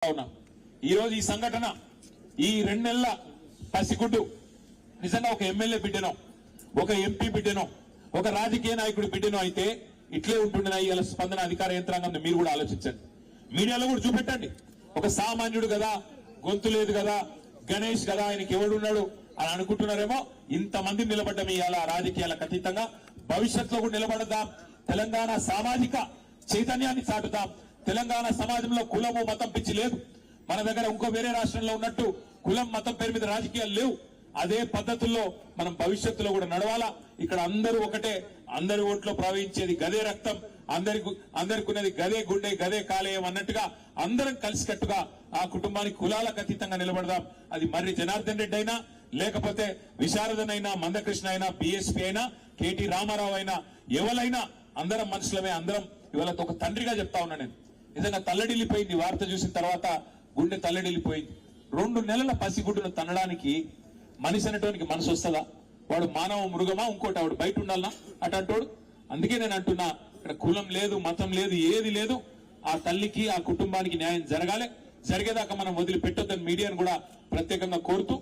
ఈ రోజు ఈ సంఘటన ఈ 2 నెలల పసిగుడ్డు నిజంగా ఒక ఎమ్మెల్యే బిడ్డనో ఒక ఎంపీ బిడ్డనో ఒక రాజకీయ నాయకుడి బిడ్డనో అయితే ఇట్లే ఉంటుండే ఇవాళ స్పందన అధికార యంత్రాంగం మీరు కూడా ఆలోచించండి, మీడియాలో కూడా చూపెట్టండి. ఒక సామాన్యుడు కదా, గొంతు లేదు కదా, గణేష్ కదా, ఆయనకి ఎవడున్నాడు అని అనుకుంటున్నారేమో. ఇంతమంది నిలబడ్డం ఇవాళ రాజకీయాలకు అతీతంగా భవిష్యత్తులో కూడా నిలబడదాం. తెలంగాణ సామాజిక చైతన్యాన్ని చాటుదాం. తెలంగాణ సమాజంలో కులము మతం పిచ్చి లేదు. మన దగ్గర ఇంకో వేరే రాష్ట్రంలో ఉన్నట్టు కులం మతం పేరు మీద రాజకీయాలు లేవు. అదే పద్ధతుల్లో మనం భవిష్యత్తులో కూడా నడవాలా. ఇక్కడ అందరూ ఒకటే, అందరి ఓట్లో ప్రవహించేది గదే రక్తం, అందరికి ఉన్నది గదే గుండె గదే కాలేయం అన్నట్టుగా అందరం కలిసికట్టుగా ఆ కుటుంబానికి కులాలకు అతీతంగా నిలబడదాం. అది మర్రి జనార్దన్ రెడ్డి అయినా, లేకపోతే విశారదనైనా, మందకృష్ణ అయినా, బీఎస్పీ అయినా, కేటీ రామారావు అయినా, ఎవరైనా అందరం మనుషులమే. అందరం ఇవాళ ఒక తండ్రిగా చెప్తా ఉన్నా నేను. నిజంగా తల్లడిల్లిపోయింది వార్త చూసిన తర్వాత, గుండె తల్లడిల్లిపోయింది. 2 నెలల పసిగుడ్డును తనడానికి మనిషి అనేటానికి మనసు వస్తుందా? వాడు మానవ మృగమా ఇంకోటి? వాడు బయట ఉండాలనా అటంటోడు? అందుకే నేను అంటున్నా, ఇక్కడ కులం లేదు, మతం లేదు, ఏది లేదు. ఆ తల్లికి ఆ కుటుంబానికి న్యాయం జరగాలి. జరిగేదాకా మనం వదిలిపెట్టొద్దని మీడియాను కూడా ప్రత్యేకంగా కోరుతూ